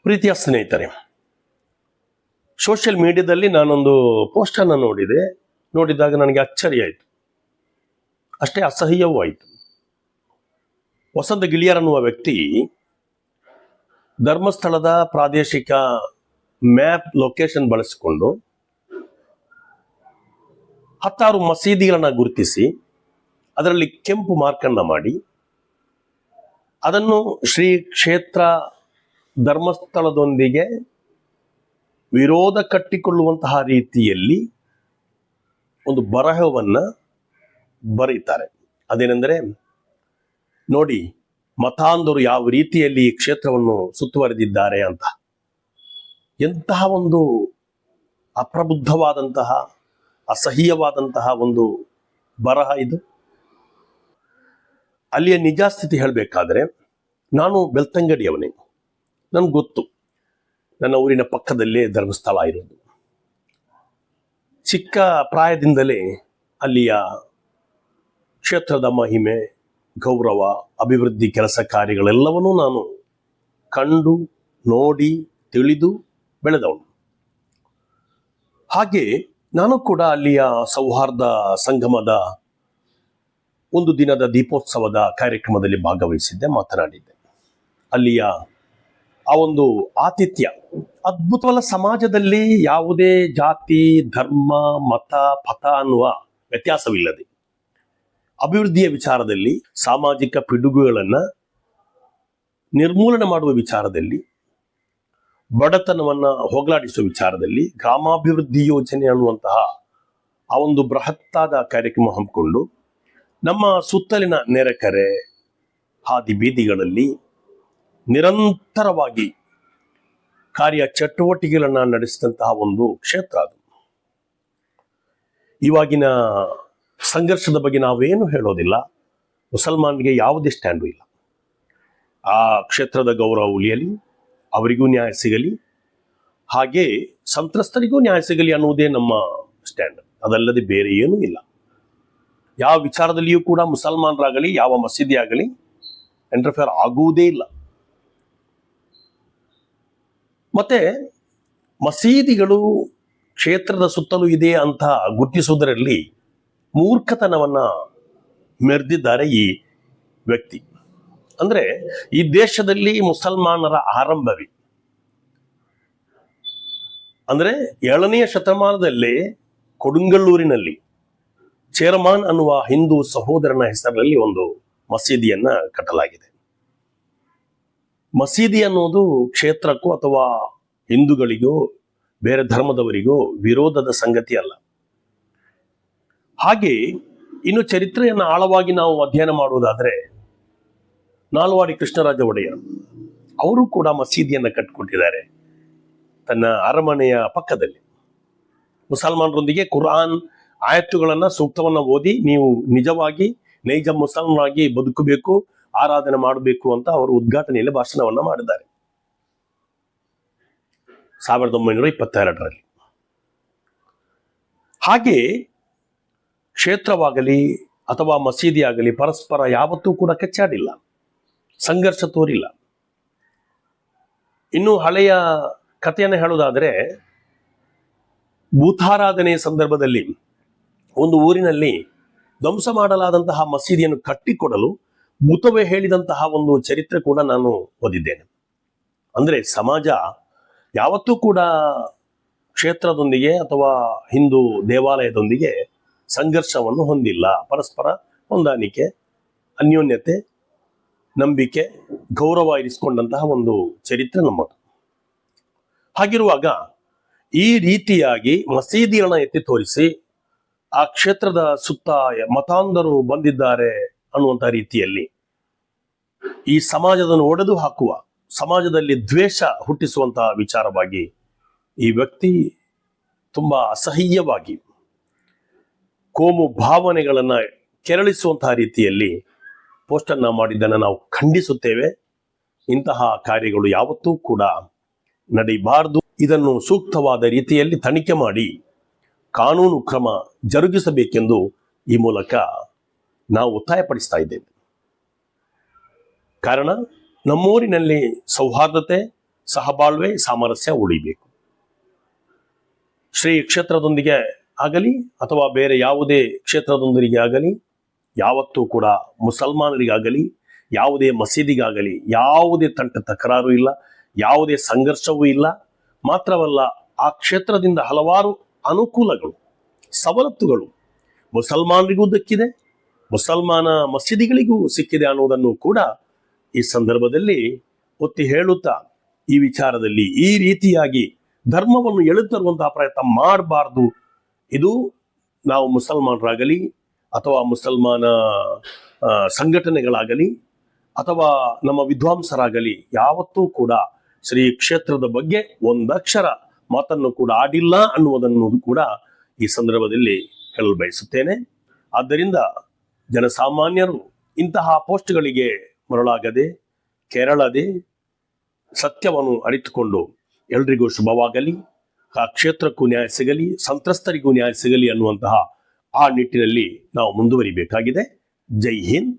ಪ್ರೀತಿಯ ಸ್ನೇಹಿತರೆ, ಸೋಷಿಯಲ್ ಮೀಡಿಯಾದಲ್ಲಿ ನಾನೊಂದು ಪೋಸ್ಟನ್ನು ನೋಡಿದಾಗ ನನಗೆ ಅಚ್ಚರಿ ಆಯಿತು, ಅಷ್ಟೇ ಅಸಹ್ಯವೂ ಆಯಿತು. ವಸಂತ ಗಿಳಿಯರ್ ಅನ್ನುವ ವ್ಯಕ್ತಿ ಧರ್ಮಸ್ಥಳದ ಪ್ರಾದೇಶಿಕ ಮ್ಯಾಪ್ ಲೊಕೇಶನ್ ಬಳಸಿಕೊಂಡು 10 ಮಸೀದಿಗಳನ್ನು ಗುರುತಿಸಿ ಅದರಲ್ಲಿ ಕೆಂಪು ಮಾರ್ಕನ್ನು ಮಾಡಿ ಅದನ್ನು ಶ್ರೀ ಕ್ಷೇತ್ರ ಧರ್ಮಸ್ಥಳದೊಂದಿಗೆ ವಿರೋಧ ಕಟ್ಟಿಕೊಳ್ಳುವಂತಹ ರೀತಿಯಲ್ಲಿ ಒಂದು ಬರಹವನ್ನು ಬರೀತಾರೆ. ಅದೇನೆಂದರೆ, ನೋಡಿ ಮತಾಂಧರು ಯಾವ ರೀತಿಯಲ್ಲಿ ಈ ಕ್ಷೇತ್ರವನ್ನು ಸುತ್ತುವರೆದಿದ್ದಾರೆ ಅಂತ. ಎಂತಹ ಒಂದು ಅಪ್ರಬುದ್ಧವಾದಂತಹ ಅಸಹ್ಯವಾದಂತಹ ಒಂದು ಬರಹ ಇದು. ಅಲ್ಲಿಯ ನಿಜಾಸ್ಥಿತಿ ಹೇಳಬೇಕಾದ್ರೆ, ನಾನು ಬೆಳ್ತಂಗಡಿಯವನೇ, ನನಗೆ ಗೊತ್ತು ನನ್ನ ಊರಿನ ಪಕ್ಕದಲ್ಲೇ ಧರ್ಮಸ್ಥಳ ಇರೋದು. ಚಿಕ್ಕ ಪ್ರಾಯದಿಂದಲೇ ಅಲ್ಲಿಯ ಕ್ಷೇತ್ರದ ಮಹಿಮೆ, ಗೌರವ, ಅಭಿವೃದ್ಧಿ ಕೆಲಸ ಕಾರ್ಯಗಳೆಲ್ಲವನ್ನೂ ನಾನು ಕಂಡು ನೋಡಿ ತಿಳಿದು ಬೆಳೆದವನು. ಹಾಗೆ ನಾನು ಕೂಡ ಅಲ್ಲಿಯ ಸೌಹಾರ್ದ ಸಂಗಮದ ಒಂದು ದಿನದ ದೀಪೋತ್ಸವದ ಕಾರ್ಯಕ್ರಮದಲ್ಲಿ ಭಾಗವಹಿಸಿದ್ದೆ, ಮಾತನಾಡಿದ್ದೆ. ಅಲ್ಲಿಯ ಆ ಒಂದು ಆತಿಥ್ಯ ಅದ್ಭುತವಲ್ಲ. ಸಮಾಜದಲ್ಲಿ ಯಾವುದೇ ಜಾತಿ, ಧರ್ಮ, ಮತ, ಪಥ ಅನ್ನುವ ವ್ಯತ್ಯಾಸವಿಲ್ಲದೆ ಅಭಿವೃದ್ಧಿಯ ವಿಚಾರದಲ್ಲಿ, ಸಾಮಾಜಿಕ ಪಿಡುಗುಗಳನ್ನು ನಿರ್ಮೂಲನೆ ಮಾಡುವ ವಿಚಾರದಲ್ಲಿ, ಬಡತನವನ್ನು ಹೋಗಲಾಡಿಸುವ ವಿಚಾರದಲ್ಲಿ ಗ್ರಾಮಾಭಿವೃದ್ಧಿ ಯೋಜನೆ ಅನ್ನುವಂತಹ ಆ ಒಂದು ಬೃಹತ್ತಾದ ಕಾರ್ಯಕ್ರಮ ಹಮ್ಮಿಕೊಂಡು ನಮ್ಮ ಸುತ್ತಲಿನ ನೆರೆಕರೆ ಹಾದಿ ಬೀದಿಗಳಲ್ಲಿ ನಿರಂತರವಾಗಿ ಕಾರ್ಯ ಚಟುವಟಿಕೆಗಳನ್ನು ನಡೆಸಿದಂತಹ ಒಂದು ಕ್ಷೇತ್ರ ಅದು. ಇವಾಗಿನ ಸಂಘರ್ಷದ ಬಗ್ಗೆ ನಾವೇನು ಹೇಳೋದಿಲ್ಲ. ಮುಸಲ್ಮಾನ್ಗೆ ಯಾವುದೇ ಸ್ಟ್ಯಾಂಡು ಇಲ್ಲ. ಆ ಕ್ಷೇತ್ರದ ಗೌರವ ಉಳಿಯಲಿ, ಅವರಿಗೂ ನ್ಯಾಯ ಸಿಗಲಿ, ಹಾಗೆ ಸಂತ್ರಸ್ತರಿಗೂ ನ್ಯಾಯ ಸಿಗಲಿ ಅನ್ನುವುದೇ ನಮ್ಮ ಸ್ಟ್ಯಾಂಡ್. ಅದಲ್ಲದೆ ಬೇರೆ ಏನೂ ಇಲ್ಲ. ಯಾವ ವಿಚಾರದಲ್ಲಿಯೂ ಕೂಡ ಮುಸಲ್ಮಾನರಾಗಲಿ ಯಾವ ಮಸೀದಿ ಆಗಲಿ ಇಂಟರ್ಫಿಯರ್ ಆಗುವುದೇ ಇಲ್ಲ. ಮತ್ತೆ ಮಸೀದಿಗಳು ಕ್ಷೇತ್ರದ ಸುತ್ತಲೂ ಇದೆ ಅಂತ ಗುರುತಿಸುವುದರಲ್ಲಿ ಮೂರ್ಖತನವನ್ನ ಮೆರೆದಿದ್ದಾರೆ ಈ ವ್ಯಕ್ತಿ. ಅಂದ್ರೆ ಈ ದೇಶದಲ್ಲಿ ಮುಸಲ್ಮಾನರ ಆರಂಭವೇ ಅಂದ್ರೆ 7ನೇ ಶತಮಾನದಲ್ಲೇ ಕೊಡುಂಗಲ್ಲೂರಿನಲ್ಲಿ ಚೇರಮಾನ್ ಅನ್ನುವ ಹಿಂದೂ ಸಹೋದರನ ಹೆಸರಿನಲ್ಲಿ ಒಂದು ಮಸೀದಿಯನ್ನ ಕಟ್ಟಲಾಗಿದೆ. ಮಸೀದಿ ಅನ್ನೋದು ಕ್ಷೇತ್ರಕ್ಕೂ ಅಥವಾ ಹಿಂದೂಗಳಿಗೋ ಬೇರೆ ಧರ್ಮದವರಿಗೋ ವಿರೋಧದ ಸಂಗತಿ ಅಲ್ಲ. ಹಾಗೆ ಇನ್ನು ಚರಿತ್ರೆಯನ್ನು ಆಳವಾಗಿ ನಾವು ಅಧ್ಯಯನ ಮಾಡುವುದಾದ್ರೆ, ನಾಲ್ವಾಡಿ ಕೃಷ್ಣರಾಜ ಒಡೆಯರ್ ಅವರು ಕೂಡ ಮಸೀದಿಯನ್ನು ಕಟ್ಟಿಕೊಟ್ಟಿದ್ದಾರೆ ತನ್ನ ಅರಮನೆಯ ಪಕ್ಕದಲ್ಲಿ. ಮುಸಲ್ಮಾನರೊಂದಿಗೆ ಕುರಾನ್ ಆಯತ್ತುಗಳನ್ನ, ಸೂಕ್ತವನ್ನ ಓದಿ ನೀವು ನಿಜವಾಗಿ ನೈಜ ಮುಸಲ್ಮಾನರಾಗಿ ಬದುಕಬೇಕು, ಆರಾಧನೆ ಮಾಡಬೇಕು ಅಂತ ಅವರು ಉದ್ಘಾಟನೆಯಲ್ಲಿ ಭಾಷಣವನ್ನ ಮಾಡಿದ್ದಾರೆ 1922ರಲ್ಲಿ. ಹಾಗೆ ಕ್ಷೇತ್ರವಾಗಲಿ ಅಥವಾ ಮಸೀದಿ ಆಗಲಿ ಪರಸ್ಪರ ಯಾವತ್ತೂ ಕೂಡ ಕಚ್ಚಾಡಿಲ್ಲ, ಸಂಘರ್ಷ ತೋರಿಲ್ಲ. ಇನ್ನು ಹಳೆಯ ಕಥೆಯನ್ನು ಹೇಳುವುದಾದರೆ, ಭೂತಾರಾಧನೆಯ ಸಂದರ್ಭದಲ್ಲಿ ಒಂದು ಊರಿನಲ್ಲಿ ಧ್ವಂಸ ಮಾಡಲಾದಂತಹ ಮಸೀದಿಯನ್ನು ಕಟ್ಟಿಕೊಡಲು ಭೂತವೇ ಹೇಳಿದಂತಹ ಒಂದು ಚರಿತ್ರೆ ಕೂಡ ನಾನು ಓದಿದ್ದೇನೆ. ಅಂದ್ರೆ ಸಮಾಜ ಯಾವತ್ತೂ ಕೂಡ ಕ್ಷೇತ್ರದೊಂದಿಗೆ ಅಥವಾ ಹಿಂದೂ ದೇವಾಲಯದೊಂದಿಗೆ ಸಂಘರ್ಷವನ್ನು ಹೊಂದಿಲ್ಲ. ಪರಸ್ಪರ ಹೊಂದಾಣಿಕೆ, ಅನ್ಯೋನ್ಯತೆ, ನಂಬಿಕೆ, ಗೌರವ ಇರಿಸಿಕೊಂಡಂತಹ ಒಂದು ಚರಿತ್ರೆ ನಮ್ಮದು. ಹಾಗಿರುವಾಗ ಈ ರೀತಿಯಾಗಿ ಮಸೀದಿಗಳನ್ನ ಎತ್ತಿ ತೋರಿಸಿ ಆ ಕ್ಷೇತ್ರದ ಸುತ್ತ ಮತಾಂಧರು ಬಂದಿದ್ದಾರೆ ಅನ್ನುವಂಥ ರೀತಿಯಲ್ಲಿ ಈ ಸಮಾಜವನ್ನು ಒಡೆದು ಹಾಕುವ, ಸಮಾಜದಲ್ಲಿ ದ್ವೇಷ ಹುಟ್ಟಿಸುವಂತಹ ವಿಚಾರವಾಗಿ ಈ ವ್ಯಕ್ತಿ ತುಂಬಾ ಅಸಹ್ಯವಾಗಿ ಕೋಮು ಭಾವನೆಗಳನ್ನ ಕೆರಳಿಸುವಂತಹ ರೀತಿಯಲ್ಲಿ ಪೋಸ್ಟನ್ನ ಮಾಡಿದ್ದನ್ನು ನಾವು ಖಂಡಿಸುತ್ತೇವೆ. ಇಂತಹ ಕಾರ್ಯಗಳು ಯಾವತ್ತೂ ಕೂಡ ನಡೆಯಬಾರದು. ಇದನ್ನು ಸೂಕ್ತವಾದ ರೀತಿಯಲ್ಲಿ ತನಿಖೆ ಮಾಡಿ ಕಾನೂನು ಕ್ರಮ ಜರುಗಿಸಬೇಕೆಂದು ಈ ಮೂಲಕ ನಾವು ಒತ್ತಾಯಪಡಿಸ್ತಾ ಇದ್ದೇವೆ. ಕಾರಣ, ನಮ್ಮೂರಿನಲ್ಲಿ ಸೌಹಾರ್ದತೆ, ಸಹಬಾಳ್ವೆ ಸಾಮರಸ್ಯ ಉಳಿಬೇಕು. ಶ್ರೀ ಕ್ಷೇತ್ರದೊಂದಿಗೆ ಆಗಲಿ ಅಥವಾ ಬೇರೆ ಯಾವುದೇ ಕ್ಷೇತ್ರದೊಂದಿಗೆ ಆಗಲಿ ಯಾವತ್ತೂ ಕೂಡ ಮುಸಲ್ಮಾನರಿಗಾಗಲಿ ಯಾವುದೇ ಮಸೀದಿಗಾಗಲಿ ಯಾವುದೇ ತಕರಾರು ಇಲ್ಲ, ಯಾವುದೇ ಸಂಘರ್ಷವೂ ಇಲ್ಲ. ಮಾತ್ರವಲ್ಲ, ಆ ಕ್ಷೇತ್ರದಿಂದ ಹಲವಾರು ಅನುಕೂಲಗಳು, ಸವಲತ್ತುಗಳು ಮುಸಲ್ಮಾನರಿಗೂ ದಕ್ಕಿದೆ, ಮುಸಲ್ಮಾನ ಮಸೀದಿಗಳಿಗೂ ಸಿಕ್ಕಿದೆ ಅನ್ನೋದನ್ನು ಕೂಡ ಈ ಸಂದರ್ಭದಲ್ಲಿ ಒತ್ತಿ ಹೇಳುತ್ತಾ, ಈ ವಿಚಾರದಲ್ಲಿ ಈ ರೀತಿಯಾಗಿ ಧರ್ಮವನ್ನು ಎಳೆತರುವಂತಹ ಪ್ರಯತ್ನ ಮಾಡಬಾರ್ದು. ಇದು ನಾವು ಮುಸಲ್ಮಾನರಾಗಲಿ ಅಥವಾ ಮುಸಲ್ಮಾನ ಸಂಘಟನೆಗಳಾಗಲಿ ಅಥವಾ ನಮ್ಮ ವಿದ್ವಾಂಸರಾಗಲಿ ಯಾವತ್ತೂ ಕೂಡ ಶ್ರೀ ಕ್ಷೇತ್ರದ ಬಗ್ಗೆ ಒಂದಕ್ಷರ ಮಾತನ್ನು ಕೂಡ ಆಡಿಲ್ಲ ಅನ್ನುವುದನ್ನು ಕೂಡ ಈ ಸಂದರ್ಭದಲ್ಲಿ ಹೇಳಲು ಬಯಸುತ್ತೇನೆ. ಆದ್ದರಿಂದ ಜನಸಾಮಾನ್ಯರು ಇಂತಹ ಪೋಸ್ಟ್ಗಳಿಗೆ ಮರಳಾಗದೆ ಕೆರಳದೆ ಸತ್ಯವನ್ನು ಅರಿತುಕೊಂಡು ಎಲ್ರಿಗೂ ಶುಭವಾಗಲಿ, ಆ ಕ್ಷೇತ್ರಕ್ಕೂ ನ್ಯಾಯ ಸಿಗಲಿ, ಸಂತ್ರಸ್ತರಿಗೂ ನ್ಯಾಯ ಸಿಗಲಿ ಅನ್ನುವಂತಹ ಆ ನಿಟ್ಟಿನಲ್ಲಿ ನಾವು ಮುಂದುವರಿಬೇಕಾಗಿದೆ. ಜೈ ಹಿಂದ್,